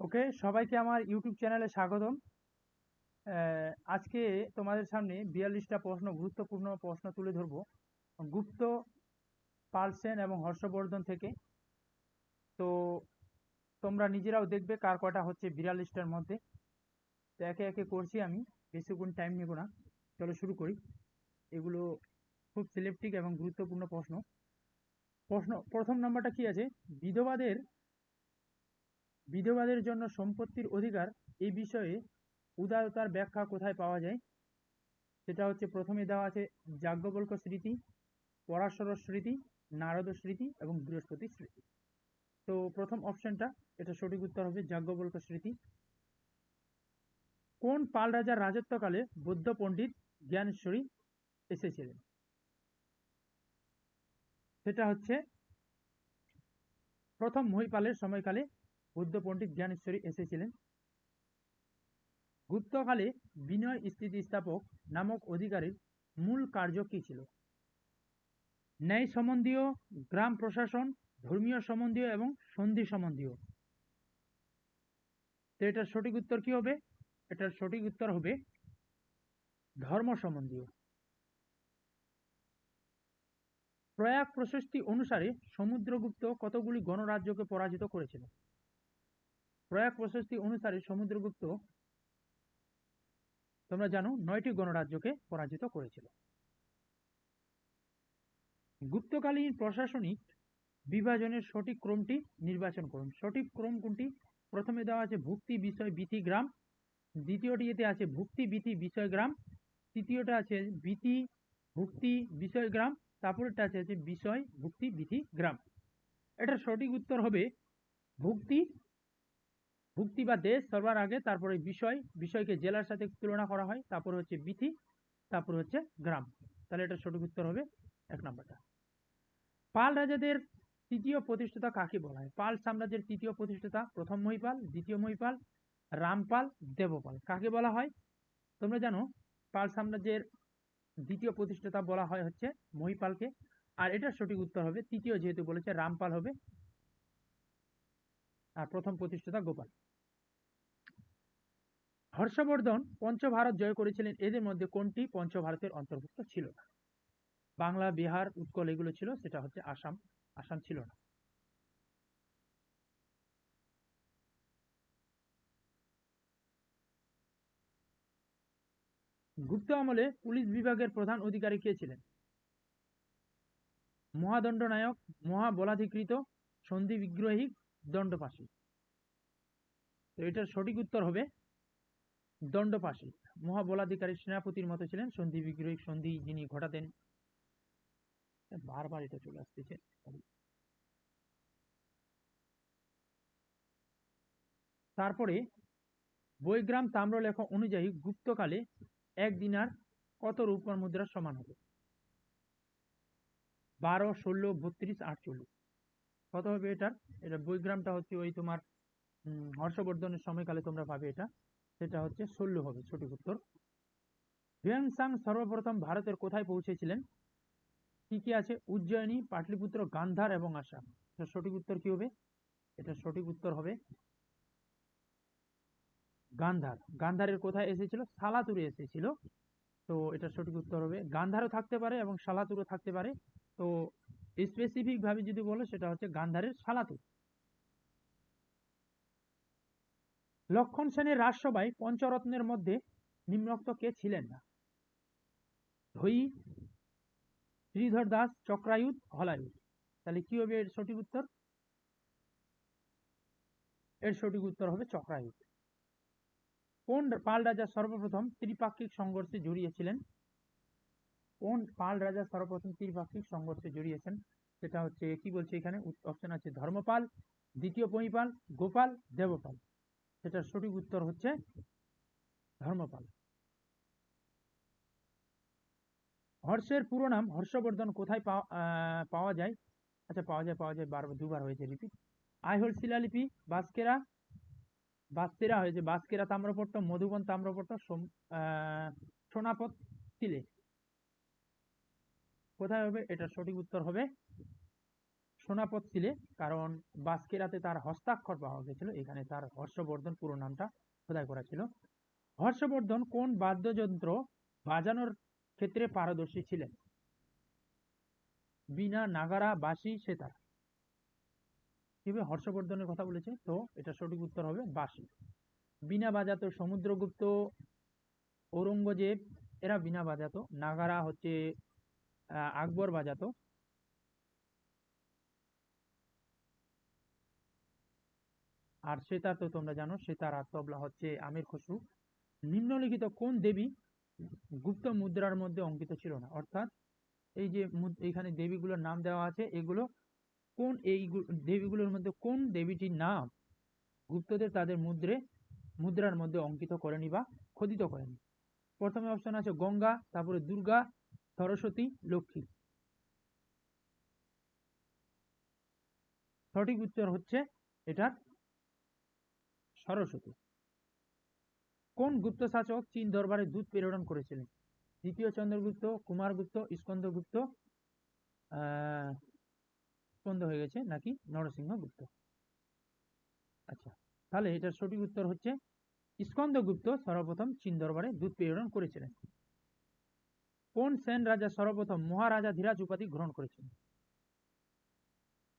ওকে, সবাইকে আমার ইউটিউব চ্যানেলে স্বাগতম। আজকে তোমাদের সামনে 42টা গুরুত্বপূর্ণ প্রশ্ন তুলে ধরবো গুপ্ত, পাল সেন এবং হর্ষবর্ধন থেকে। তো তোমরা নিজেরাও দেখবে কার কটা হচ্ছে 42টার মধ্যে। তো একে একে করছি আমি, বেশিক্ষণ টাইম নেব না। চলো শুরু করি। এগুলো খুব সিলেক্টিভ এবং গুরুত্বপূর্ণ প্রশ্ন। প্রথম নাম্বারটা কি আছে? বিধবাদের বিধবাদের জন্য সম্পত্তির অধিকার এই বিষয়ে উদারতার ব্যাখ্যা কোথায় পাওয়া যায়? সেটা হচ্ছে প্রথমে দেওয়া আছে যাজ্ঞবল্ক্য স্মৃতি, পরাশর স্মৃতি, নারদ স্মৃতি এবং বৃহস্পতি স্মৃতি। তো প্রথম অপশনটা, এটা সঠিক উত্তর হবে যাজ্ঞবল্ক্য স্মৃতি। কোন পাল রাজার রাজত্বকালে বৌদ্ধ পণ্ডিত জ্ঞানেশ্বরী এসেছিলেন? সেটা হচ্ছে প্রথম মহিপালের সময়কালে বৌদ্ধ পণ্ডিত জ্ঞানেশ্বরী এসেছিলেন। গুপ্তকালে বিনয় স্থিতিস্থাপক নামক অধিকারীর মূল কার্য কি ছিল? ন্যায় সম্বন্ধীয়, গ্রাম প্রশাসন, ধর্মীয় সম্বন্ধীয় এবং সন্ধি সম্বন্ধীয়। তো এটার সঠিক উত্তর কি হবে? এটার সঠিক উত্তর হবে ধর্ম সম্বন্ধীয়। প্রয়াগ প্রশস্তি অনুসারে সমুদ্রগুপ্ত কতগুলি গণরাজ্যকে পরাজিত করেছিল? প্রয়াগ প্রশস্তি অনুসারে সমুদ্রগুপ্ত, তোমরা জানো, 9টি গণরাজ্যকে পরাজিত করেছিল। গুপ্তকালীন প্রশাসনিক বিভাজনের সঠিক ক্রমটি নির্বাচন করুন। সঠিক ক্রম কোনটি? প্রথমে দেওয়া আছে ভুক্তি বিষয় বিধি গ্রাম, দ্বিতীয়টিতে আছে ভুক্তি বিধি বিষয় গ্রাম, তৃতীয়টা আছে বিধি ভুক্তি বিষয় গ্রাম, তারপরটা আছে বিষয় ভুক্তি বিধি গ্রাম। এটার সঠিক উত্তর হবে ভুক্তি। ভুক্তি বা দেশ সবার আগে, তারপরে বিষয়কে জেলার সাথে তুলনা করা হয়, তারপর হচ্ছে বিধি, তারপর হচ্ছে গ্রাম। তাহলে এটা সঠিক উত্তর হবে 1 নম্বরটা। পাল রাজাদের তৃতীয় প্রতিষ্ঠাতা কাকে বলা হয়? পাল সাম্রাজ্যের তৃতীয় প্রতিষ্ঠাতা প্রথম মহিপাল, দ্বিতীয় মহিপাল, রামপাল, দেবপাল কাকে বলা হয়? তোমরা জানো পাল সাম্রাজ্যের দ্বিতীয় প্রতিষ্ঠাতা বলা হয় হচ্ছে মহিপালকে। আর এটার সঠিক উত্তর হবে তৃতীয়, যেহেতু বলেছে রামপাল হবে, আর প্রথম প্রতিষ্ঠাতা গোপাল। হর্ষবর্ধন পঞ্চভারত জয় করেছিলেন, এদের মধ্যে কোনটি পঞ্চভারতের অন্তর্ভুক্ত ছিল না? বাংলা, বিহার, উৎকল এগুলো ছিল, সেটা হচ্ছে আসাম। আসাম ছিল না। গুপ্ত আমলে পুলিশ বিভাগের প্রধান অধিকারী কে ছিলেন? মহাদণ্ডনায়ক, মহাবলাধিকৃত, সন্ধি বিগ্রহী, দণ্ডপাশী। তো এটার সঠিক উত্তর হবে দণ্ডপাশী। মহাবলাধিকারী সেনাপতির মতো ছিলেন, সন্ধি বিগ্রহী, সন্ধি যিনি ঘটাতেন। বারবার এটা চলে আসতেছে। তারপরে বৈগ্রাম তাম্রলেখ অনুযায়ী গুপ্তকালে 1 দিনার কত রূপার মুদ্রার সমান হবে? 12, 16, 32, 48। কত হবে এটার? এটা বৈগ্রামটা হচ্ছে ওই তোমার হর্ষবর্ধনের সময়কালে তোমরা পাবে এটা, সেটা হচ্ছে 16 হবে সঠিক উত্তর। হিউয়েন সাং সর্বপ্রথম ভারতের কোথায় পৌঁছেছিলেন? কি কি আছে? উজ্জয়িনী, পাটলিপুত্র, গান্ধার এবং আসাম। এটার সঠিক উত্তর কি হবে? এটার সঠিক উত্তর হবে গান্ধার। গান্ধারের কোথায় এসেছিল? সালাতুরে এসেছিল। তো এটার সঠিক উত্তর হবে গান্ধারও থাকতে পারে এবং সালাতুরও থাকতে পারে। তো স্পেসিফিক ভাবে যদি বলো, সেটা হচ্ছে গান্ধারের সালাতুর। লক্ষণ সেনের রাজসভায় পঞ্চরত্নের মধ্যে নিম্নোক্ত কে ছিলেন না? ধয়ী, শ্রীধর দাস, চক্রায়ুধ, হলায়ুধ। তাহলে কি হবে এর সঠিক উত্তর? এর সঠিক উত্তর হবে চক্রায়ুধ। কোন পাল রাজা সর্বপ্রথম ত্রিপাক্ষিক সংঘর্ষে জড়িয়েছিলেন? কোন পাল রাজা সর্বপ্রথম ত্রিপাক্ষিক সংঘর্ষে জড়িয়েছেন? সেটা হচ্ছে, কি বলছে এখানে, অপশন আছে ধর্মপাল, দ্বিতীয় মহিপাল, গোপাল, দেবপাল। সেটার সঠিক উত্তর হচ্ছে ধর্মপাল। হর্ষের পুরো নাম হর্ষবর্ধন কোথায় পাওয়া যায়? আচ্ছা, পাওয়া যায় বারবার, দুবার হয়েছে রিপিট। আইহোল শিলালিপি, বাস্কেরা হয়েছে, বাস্কেরা তাম্রপট্ট, মধুবন তাম্রপট্ট, সোনাপত সিলে। কোথায় হবে? এটার সঠিক উত্তর হবে সোনাপত শিলে, কারণ বাস্কেরাতে তার হস্তাক্ষর পাওয়া গেছিল, এখানে তার হর্ষবর্ধন পুরো নামটা খোদাই করা ছিল। হর্ষবর্ধন কোন বাদ্যযন্ত্র বাজানোর ক্ষেত্রে পারদর্শী ছিলেন? বীণা, নাগারা, বাঁশি, সেতার। কিভাবে হর্ষবর্ধনের কথা বলেছে, তো এটা সঠিক উত্তর হবে বাঁশি। বীণা বাজাতো সমুদ্রগুপ্ত, ঔরঙ্গজেব, এরা বীণা বাজাতো। নাগারা হচ্ছে আকবর বাজাতো। আর সেতার তো তোমরা জানো, সেতার আর তবলা হচ্ছে আমির খসরু। নিম্নলিখিত কোন দেবী গুপ্ত মুদ্রার মধ্যে অঙ্কিত ছিল না? অর্থাৎ এই যে এখানে দেবীগুলোর নাম দেওয়া আছে, এগুলো কোন দেবীগুলোর মধ্যে কোন দেবীটির নাম গুপ্তদের তাদের মুদ্রার মধ্যে অঙ্কিত করেনি বা খোদিত করেনি? প্রথমে অপশন আছে গঙ্গা, তারপরে দুর্গা, সরস্বতী, লক্ষ্মী। সঠিক উত্তর হচ্ছে এটার সরস্বতী। কোন গুপ্ত শাসক চীন দরবারে দূত প্রেরণ করেছিলেন? দ্বিতীয় চন্দ্রগুপ্ত, কুমারগুপ্ত, স্কন্দগুপ্ত, স্কন্দ হয়ে গেছে, নাকি নরসিংহগুপ্ত? আচ্ছা, তাহলে এটার সঠিক উত্তর হচ্ছে স্কন্দগুপ্ত সর্বপ্রথম চীন দরবারে দূত প্রেরণ করেছিলেন। কোন সেন রাজা সর্বপ্রথম মহারাজা ধীরাজ উপাধি গ্রহণ করেছিলেন?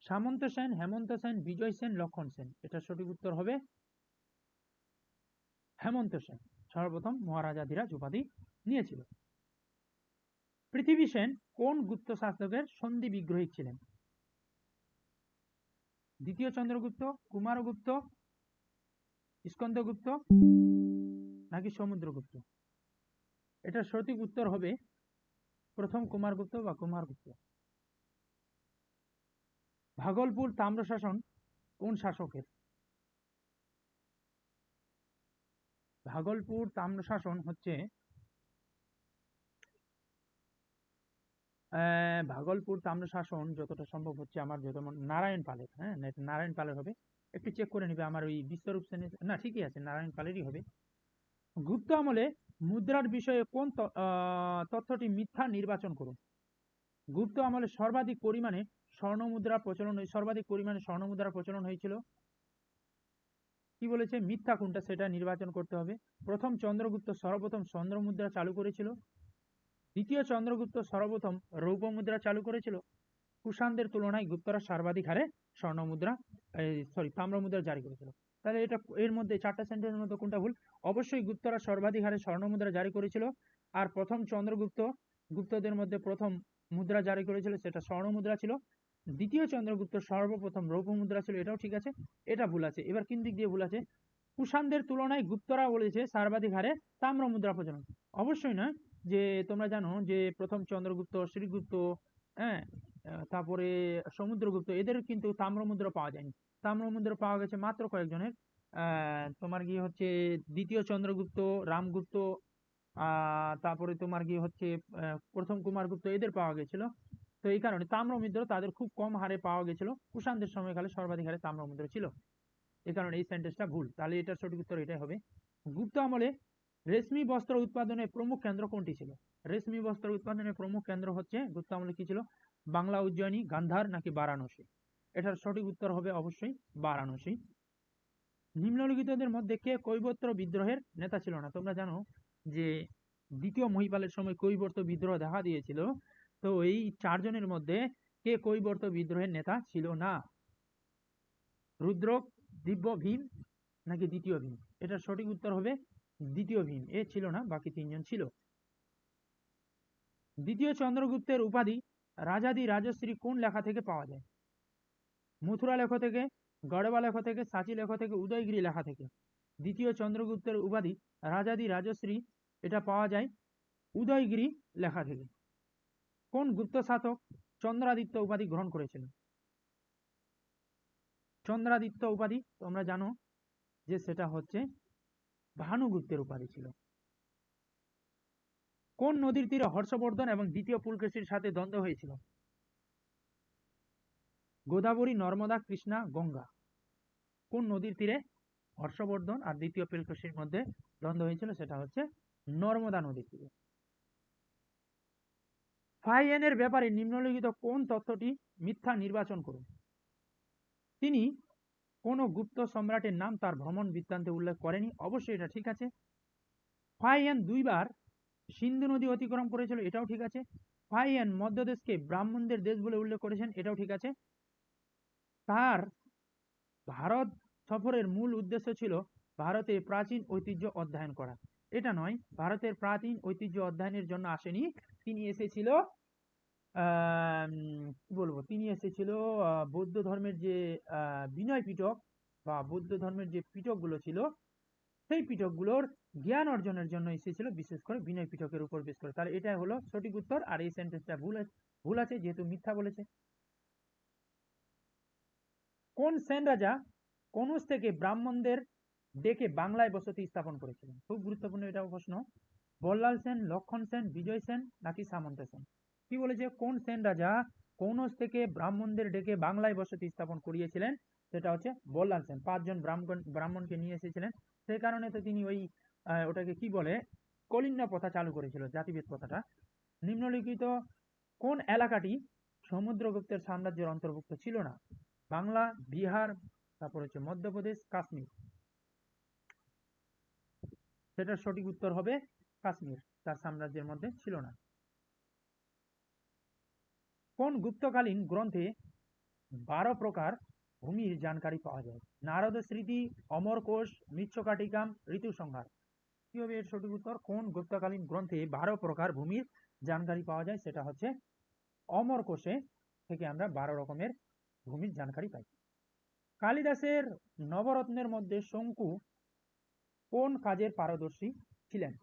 সামন্ত সেন, হেমন্ত সেন, বিজয় সেন, লক্ষণ সেন। এটা সঠিক উত্তর হবে হেমন্ত সেন সর্বপ্রথম মহারাজা ধীরাজ উপাধি নিয়েছিল। পৃথিবী সেন কোন গুপ্ত শাসকের সন্ধি বিগ্রহী ছিলেন? দ্বিতীয় চন্দ্রগুপ্ত, কুমারগুপ্ত, স্কন্দগুপ্ত, নাকি সমুদ্রগুপ্ত? এটার সঠিক উত্তর হবে প্রথম কুমারগুপ্ত বা কুমারগুপ্ত। ভাগলপুর তাম্রশাসন কোন শাসকের? ভাগলপুর তাম্রশাসন হচ্ছে ভাগলপুর তাম্রশাসন যতটা সম্ভব হচ্ছে আমার যত নারায়ণ পালের। হ্যাঁ, নারায়ণ পালের হবে, একটু চেক করে নিবে। আমার ওই বিশ্বরূপ সেনের না, ঠিকই আছে, নারায়ণ পালেরই হবে। গুপ্ত আমলে মুদ্রার বিষয়ে কোন তথ্যটি মিথ্যা নির্বাচন করুন? গুপ্ত আমলে সর্বাধিক পরিমাণে স্বর্ণমুদ্রা প্রচলন হয়েছিল। কি বলেছে, মিথ্যা কোনটা সেটা নির্বাচন করতে হবে। প্রথম চন্দ্রগুপ্ত সর্বপ্রথম চন্দ্রমুদ্রা চালু করেছিল। দ্বিতীয় চন্দ্রগুপ্ত সর্বপ্রথম রৌপ্য মুদ্রা চালু করেছিল। কুষাণদের তুলনায় গুপ্তরা সর্বাধিক হারে তাম্রমুদ্রা জারি করেছিল। তাহলে এটা এর মধ্যে চারটা সেন্টেন্সের মধ্যে কোনটা ভুল? অবশ্যই গুপ্তরা সর্বাধিক হারে স্বর্ণমুদ্রা জারি করেছিল। আর প্রথম চন্দ্রগুপ্ত গুপ্তদের মধ্যে প্রথম মুদ্রা জারি করেছিল, সেটা স্বর্ণমুদ্রা ছিল। দ্বিতীয় চন্দ্রগুপ্ত সর্বপ্রথম রৌপ্য মুদ্রা ছিল, এটাও ঠিক আছে। এটা ভুল আছে। এবার কোন দিক দিয়ে ভুল আছে? কুষাণদের তুলনায় গুপ্তরা বলেছে সর্বাধিক হারে তাম্রমুদ্রা প্রচলন। অবশ্যই নয়। যে তোমরা জানো যে প্রথম চন্দ্রগুপ্ত, শ্রীগুপ্ত, হ্যাঁ, তারপরে সমুদ্রগুপ্ত, এদের কিন্তু তাম্রমুদ্রা পাওয়া যায়নি। তাম্রমুদ্রা পাওয়া গেছে মাত্র কয়েকজনের। তোমার গিয়ে হচ্ছে দ্বিতীয় চন্দ্রগুপ্ত, রামগুপ্ত, তারপরে তোমার গিয়ে হচ্ছে প্রথম কুমারগুপ্ত, এদের পাওয়া গেছিল। তো এই কারণে তাম্রমুদ্রা তাদের খুব কম হারে পাওয়া গেছিল। কুষাণদের সময়কালে সর্বাধিক হারে তাম্রমুদ্রা ছিল। এই কারণে এই সেন্টেন্সটা ভুল। তাহলে এটার সঠিক উত্তর এটাই হবে। গুপ্ত আমলে রেশমি বস্ত্র উৎপাদনের প্রমুখ কেন্দ্র কোনটি ছিল? রেশমি বস্ত্র উৎপাদনের প্রমুখ কেন্দ্র হচ্ছে গুপ্ত আমলে কি ছিল? বাংলা, উজ্জয়িনী, গান্ধার, নাকি বারাণসী? এটার সঠিক উত্তর হবে অবশ্যই বারাণসী। নিম্নলিখিতদের মধ্যে কে কৈবর্ত বিদ্রোহের নেতা ছিল না? তোমরা জানো যে দ্বিতীয় মহিপালের সময় কৈবর্ত বিদ্রোহ দেখা দিয়েছিল। তো এই চারজনের মধ্যে কে কৈবর্ত বিদ্রোহের নেতা ছিল না? রুদ্রক, দিব্য ভীম, নাকি দ্বিতীয় ভীম? এটার সঠিক উত্তর হবে দ্বিতীয় ভীম। এ ছিল না, বাকি তিনজন ছিল। দ্বিতীয় চন্দ্রগুপ্তের উপাধি রাজাদি রাজশ্রী কোন লেখা থেকে পাওয়া যায়? মথুরা লেখ থেকে, গড়বা লেখ থেকে, সাঁচি লেখ থেকে, উদয়গিরি লেখা থেকে। দ্বিতীয় চন্দ্রগুপ্তের উপাধি রাজাদি রাজশ্রী, এটা পাওয়া যায় উদয়গিরি লেখা থেকে। কোন গুপ্ত শাসক চন্দ্রাদিত্য উপাধি গ্রহণ করেছিলেন? চন্দ্রাদিত্য উপাধি তোমরা জানো যে সেটা হচ্ছে ভানুগুপ্তের উপাধি ছিল। কোন নদীর তীরে হর্ষবর্ধন এবং দ্বিতীয় পুলকেশীর সাথে দ্বন্দ্ব হয়েছিল? গোদাবরী, নর্মদা, কৃষ্ণা, গঙ্গা। কোন নদীর তীরে হর্ষবর্ধন আর দ্বিতীয় পুলকেশীর মধ্যে দ্বন্দ্ব হয়েছিল? সেটা হচ্ছে নর্মদা নদীর তীরে। ফাই এর ব্যাপারে নিম্নলিখিত কোন তথ্যটি মিথ্যা নির্বাচন করুন? তিনি কোন গুপ্ত সম্রাটের নাম তার ভ্রমণ বৃত্তান্তে উল্লেখ করেনি, অবশ্যই এটা ঠিক আছে। ফাহিয়ান দুইবার সিন্ধু নদী অতিক্রম করেছিল, এটাও ঠিক আছে। ফাহিয়ান মধ্যদেশকে ব্রাহ্মণদের দেশ বলে উল্লেখ করেছেন, এটাও ঠিক আছে। তার ভারত সফরের মূল উদ্দেশ্য ছিল ভারতের প্রাচীন ঐতিহ্য অধ্যয়ন করা, এটা নয়। ভারতের প্রাচীন ঐতিহ্য অধ্যয়নের জন্য আসেনি, তিনি এসেছিল কি বলবো, তিনি এসেছিল বৌদ্ধ ধর্মের যে বিনয় পিটক বা বৌদ্ধ ধর্মের যে পিটকগুলো ছিল সেই পিটকগুলোর জ্ঞান অর্জনের জন্য এসেছিল, বিশেষ করে বিনয় পিটকের উপর বেশ করে। তাহলে এটাই হলো সঠিক উত্তর, আর এই সেন্টেন্সটা ভুল আছে যেহেতু মিথ্যা বলেছে। কোন সেন রাজা কনৌজ থেকে ব্রাহ্মণদের ডেকে বাংলায় বসতি স্থাপন করেছিলেন? খুব গুরুত্বপূর্ণ এটাও প্রশ্ন। বল্লাল সেন, লক্ষণ সেন, বিজয় সেন নাকি সামন্ত সেন? কি বলেছে, কোন সেন রাজা কনৌজ থেকে ব্রাহ্মণদের ডেকে বাংলায় বসতি স্থাপন করিয়েছিলেন? সেটা হচ্ছে বল্লাল সেন। 5 জন ব্রাহ্মণকে নিয়ে এসেছিলেন, সেই কারণে তো তিনি ওই ওটাকে কি বলে কলিঙ্গ প্রথা চালু করেছিল, জাতিভেদ প্রথাটা। নিম্নলিখিত কোন এলাকাটি সমুদ্রগুপ্তের সাম্রাজ্যের অন্তর্ভুক্ত ছিল না? বাংলা, বিহার, তারপর হচ্ছে মধ্যপ্রদেশ, কাশ্মীর। সেটার সঠিক উত্তর হবে কাশ্মীর, তার সাম্রাজ্যের মধ্যে ছিল না। কোন গুপ্তকালীন গ্রন্থে 12 প্রকার ভূমির জানকারি পাওয়া যায়? নারদ স্মৃতি, অমরকোষ, মৃচ্ছকাটিকাম, ঋতু সংহার। কি হবে এর সঠিক উত্তর? কোন গুপ্তকালীন গ্রন্থে 12 প্রকার ভূমির জানকারি পাওয়া যায়? সেটা হচ্ছে অমরকোষে থেকে আমরা 12 রকমের ভূমির জানকারি পাই। কালিদাসের নবরত্নের মধ্যে শঙ্কু কোন কাজের পারদর্শী ছিলেন?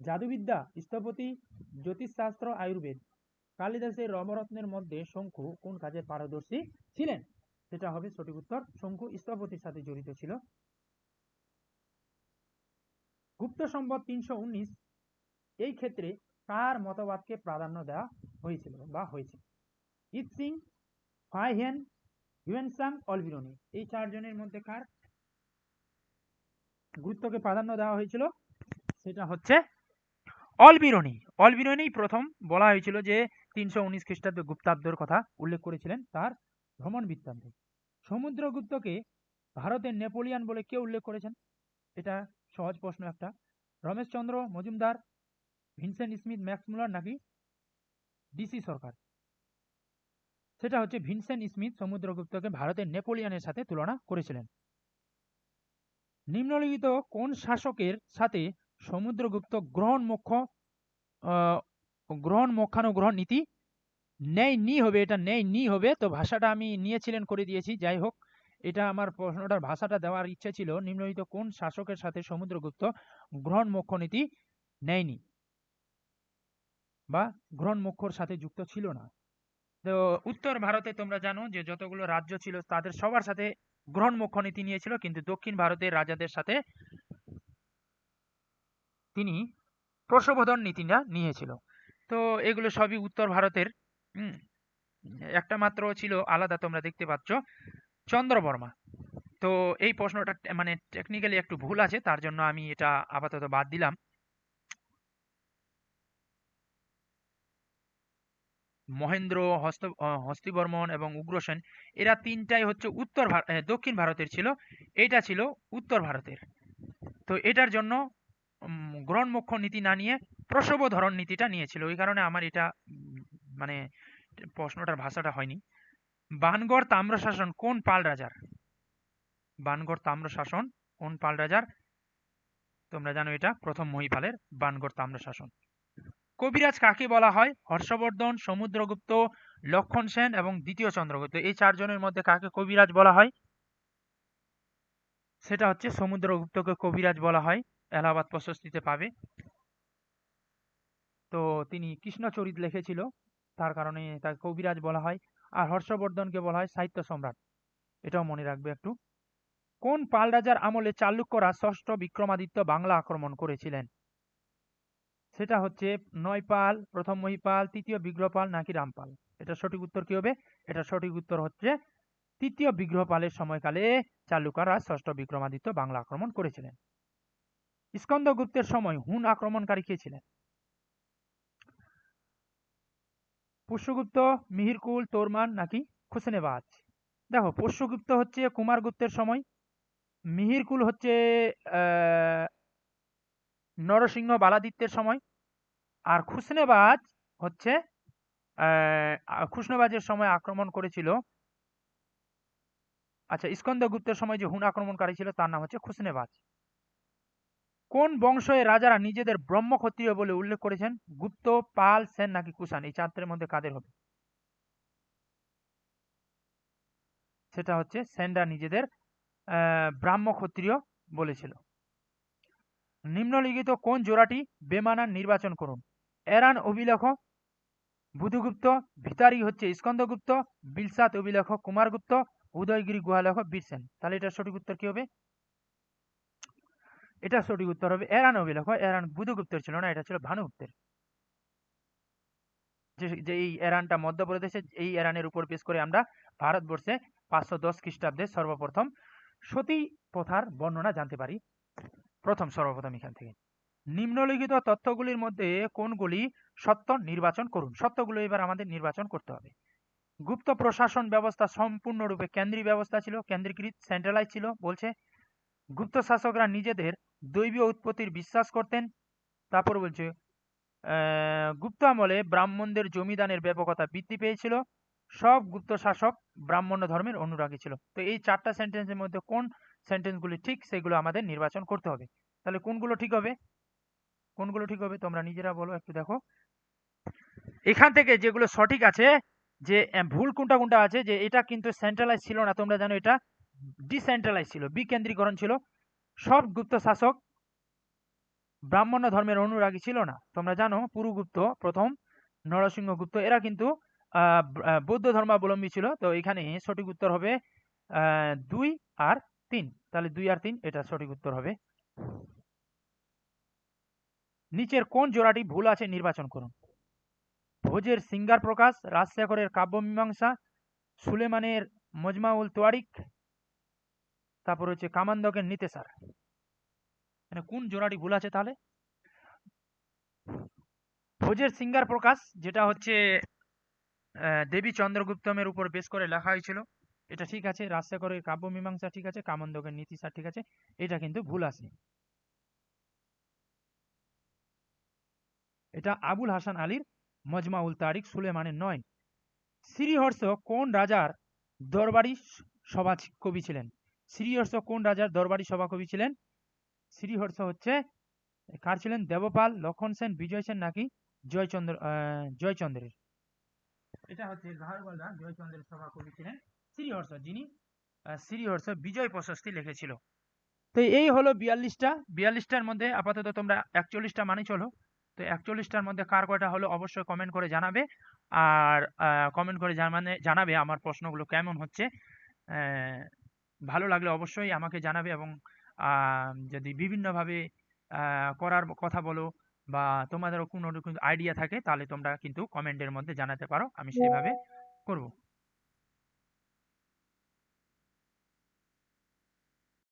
জাদুবিদ্যা, স্থপতি, জ্যোতিষশাস্ত্র, আয়ুর্বেদ। কালিদাসের নবরত্নের মধ্যে শঙ্কু কোন কাজের পারদর্শী ছিলেন? সেটা হবে সঠিক উত্তর, শঙ্কু স্থপতির সাথে জড়িত ছিল। গুপ্ত সম্পদ 319 এই ক্ষেত্রে কার মতবাদকে প্রাধান্য দেওয়া হয়েছিল বা হয়েছে? ইৎসিং, ফাইহেন, হিউয়েনসাং, অলবিরনি। এই 4 জনের মধ্যে কার গুরুত্বকে প্রাধান্য দেওয়া হয়েছিল? সেটা হচ্ছে অলবিরনি। অলবিরনি প্রথম বলা হয়েছিল যে 319 খ্রিস্টাব্দে গুপ্তাব্দের কথা উল্লেখ করেছিলেন তার ভ্রমণ বৃত্তান্তে। সমুদ্রগুপ্তকে ভারতের নেপোলিয়ান বলে কে উল্লেখ করেছেন? এটা সহজ প্রশ্ন একটা। Rameshchandra Majumdar, Vincent Smith Max Müller নাকি ডিসি সরকার? সেটা হচ্ছে ভিনসেন্ট স্মিথ সমুদ্রগুপ্তকে ভারতের নেপোলিয়ানের সাথে তুলনা করেছিলেন। নিম্নলিখিত কোন শাসকের সাথে সমুদ্রগুপ্ত গ্রহণ মোক্ষানুগ্রহণ নীতি নেয়নি হবে? এটা নেয়নি হবে, তো ভাষাটা আমি নিয়েছিলেন করে দিয়েছি। যাই হোক, এটা আমার প্রশ্নটার ভাষাটা দেওয়ার ইচ্ছে ছিল, নিম্নলিখিত কোন শাসকের সাথে সমুদ্রগুপ্ত গ্রহণ মোক্ষ নীতি নেয়নি বা গ্রহণ মোক্ষর সাথে যুক্ত ছিল না? তো উত্তর ভারতে তোমরা জানো যে যতগুলো রাজ্য ছিল তাদের সবার সাথে গ্রহণ মোক্ষ নীতি নিয়েছিল, কিন্তু দক্ষিণ ভারতের রাজাদের সাথে তিনি প্রশোভন নীতিটা নিয়েছিল। তো এগুলো সবই উত্তর ভারতের। হুম, একটা মাত্র ছিল আলাদা, তোমরা দেখতে পাচ্ছ, চন্দ্রবর্মা। তো এই প্রশ্নটা মানে টেকনিক্যালি একটু ভুল আছে, তার জন্য আমি এটা আপাতত বাদ দিলাম। মহেন্দ্র, হস্তিবর্মন এবং উগ্রসেন, এরা তিনটাই হচ্ছে দক্ষিণ ভারতের ছিল, এটা ছিল উত্তর ভারতের। তো এটার জন্য গ্রহণ মোক্ষ নীতি না নিয়ে প্রসব ধরন নীতিটা নিয়েছিল, ওই কারণে আমার এটা মানে প্রশ্নটার ভাষাটা হয়নি। বানগড় তাম্রশাসন কোন পাল রাজার? বানগড় তাম্রশাসন কোন পাল রাজার? তোমরা জানো এটা প্রথম মহিপালের বানগড় তাম্রশাসন। কবিরাজ কাকে বলা হয়? হর্ষবর্ধন, সমুদ্রগুপ্ত, লক্ষণ সেন এবং দ্বিতীয় চন্দ্রগুপ্ত। এই 4 জনের মধ্যে কাকে কবিরাজ বলা হয়? সেটা হচ্ছে সমুদ্রগুপ্তকে কবিরাজ বলা হয়, এলাহাবাদ প্রশস্তিতে পাবে। তো তিনি কৃষ্ণচরিত লিখেছিল, তার কারণে তাকে কবিরাজ বলা হয়। আর হর্ষবর্ধনকে বলা হয় সাহিত্য সম্রাট, এটাও মনে রাখবে একটু। কোন পাল রাজার আমলে চালুক্যরা ষষ্ঠ বিক্রমাদিত্য বাংলা আক্রমণ করেছিলেন? সেটা হচ্ছে নয়পাল, প্রথম মহিপাল, তৃতীয় বিগ্রহপাল নাকি রামপাল? এটা সঠিক উত্তর কি হবে? এটা সঠিক উত্তর হচ্ছে তৃতীয় বিগ্রহপালের সময়কালে চালুক্যরা ষষ্ঠ বিক্রমাদিত্য বাংলা আক্রমণ করেছিলেন। স্কন্দগুপ্তের সময় হুন আক্রমণকারী কে ছিলেন? পুষ্যগুপ্ত, মিহিরকুল, তোরমান নাকি খুসনেবাজ। দেখো পোষ্যগুপ্ত হচ্ছে কুমারগুপ্তের সময়, মিহিরকুল হচ্ছে নরসিংহ বালাদিত্যের সময়, আর খুসনেবাজ হচ্ছে খুসনেবাজের সময় আক্রমণ করেছিল। আচ্ছা, স্কন্দগুপ্তের সময় যে হুন আক্রমণকারী ছিল তার নাম হচ্ছে খুসনেবাজ। কোন বংশের রাজারা নিজেদের ব্রহ্ম ক্ষত্রিয় বলে উল্লেখ করেছেন? গুপ্ত, পাল, সেন নাকি কুষাণ? এই চারটের মধ্যে কাদের হবে? সেটা হচ্ছে সেনরা নিজেদের ব্রাহ্ম ক্ষত্রিয় বলেছিল। নিম্নলিখিত কোন জোড়াটি বেমানান নির্বাচন করুন? এরান অভিলেখ বুধগুপ্ত, ভিতারি হচ্ছে স্কন্দগুপ্ত, বিলসাত অভিলেখ কুমারগুপ্ত, উদয়গিরি গুহালেখ বীরসেন। তাহলে এটার সঠিক উত্তর কি হবে? এটা সঠিক উত্তর হবে এরান অভিলেখ। এরান বুধগুপ্তের ছিল না, এটা ছিল ভানুগুপ্তের। যে এই এরানটা মধ্যপ্রদেশে, এই এরানের উপর বেশ করে আমরা ভারতবর্ষে 510 খ্রিস্টাব্দে সর্বপ্রথম সতী প্রথার বর্ণনা জানতে পারি, সর্বপ্রথম এখান থেকে। নিম্নলিখিত তথ্যগুলির মধ্যে কোনগুলি সত্য নির্বাচন করুন। সত্যগুলো এবার আমাদের নির্বাচন করতে হবে। গুপ্ত প্রশাসন ব্যবস্থা সম্পূর্ণরূপে কেন্দ্রীয় ব্যবস্থা ছিল, কেন্দ্রীকৃত, সেন্ট্রালাইজ ছিল বলছে। গুপ্ত শাসকরা নিজেদের দৈবীয় উৎপত্তির বিশ্বাস করতেন। তারপর বলছে গুপ্ত আমলে ব্রাহ্মণদের জমিদানের ব্যাপকতা বৃদ্ধি পেয়েছিল। সব গুপ্ত শাসক ব্রাহ্মণ্য ধর্মের অনুরাগী ছিল। তো এই চারটা সেন্টেন্সের মধ্যে কোন সেন্টেন্সগুলি ঠিক সেগুলো আমাদের নির্বাচন করতে হবে। তাহলে কোনগুলো ঠিক হবে? কোনগুলো ঠিক হবে তোমরা নিজেরা বলো, একটু দেখো এখান থেকে যেগুলো সঠিক আছে, যে ভুল কোনটা কোনটা আছে, যে এটা কিন্তু সেন্ট্রালাইজ ছিল না, তোমরা জানো এটা ডিসেন্ট্রালাইজ ছিল, বিকেন্দ্রীকরণ ছিল। সব গুপ্ত শাসক ব্রাহ্মণ্য ধর্মের অনুরাগী ছিল না। তোমরা জানো পুরুগুপ্ত প্রথম, নরসিংহগুপ্ত এরা কিন্তু বৌদ্ধ ধর্মাবলম্বী ছিল। তো এখানে সঠিক উত্তর হবে 2 আর 3। তাহলে 2 আর 3 এটা সঠিক উত্তর হবে। নিচের কোন জোড়াটি ভুল আছে নির্বাচন করুন? ভোজের সিঙ্গার প্রকাশ, রাজশেখরের কাব্যমীমাংসা, সুলেমানের মজমাউল তোয়ারিক, তারপর হচ্ছে কামান্দকের নিতেসার। মানে কোন জোড়াটি ভুল আছে তাহলে? ভোজের সিঙ্গার প্রকাশ, যেটা হচ্ছে দেবী চন্দ্রগুপ্তমের উপর বেশ করে লেখা হয়েছিল, এটা ঠিক আছে। রাজশেখরের কাব্যমীমাংসা ঠিক আছে, কামান্দকের নীতিসার ঠিক আছে, এটা কিন্তু ভুল আছে। এটা আবুল হাসান আলীর মজমাউল তারিক, সুলেমানের নয়। শ্রীহর্ষ কোন রাজার দরবারি সভা কবি ছিলেন? শ্রীহর্ষ কোন রাজার দরবারি সভা কবি ছিলেন? শ্রীহর্ষ হচ্ছে কার ছিলেন? দেবপাল, লক্ষণ সেন, বিজয় সেন নাকি জয়চন্দ্রের? এটা হচ্ছে গাহরগোলরা জয়চন্দ্রের সভা কবি ছিলেন শ্রীহর্ষ, যিনি শ্রীহর্ষ বিজয় প্রশস্তি লিখেছিল। তো এই হলো 42টা। 42টার মধ্যে আপাতত তোমরা 41টা মানে চলো। তো 41টার মধ্যে কার কয়টা হলো অবশ্যই কমেন্ট করে জানাবে। আর কমেন্ট করে জানাবে আমার প্রশ্নগুলো কেমন হচ্ছে। আহ, ভালো লাগলে অবশ্যই আমাকে জানাবে, এবং যদি বিভিন্নভাবে করার কথা বলো বা তোমাদেরও কোনো রকম আইডিয়া থাকে তাহলে তোমরা কিন্তু কমেন্টের মধ্যে জানাতে পারো, আমি সেভাবে করব।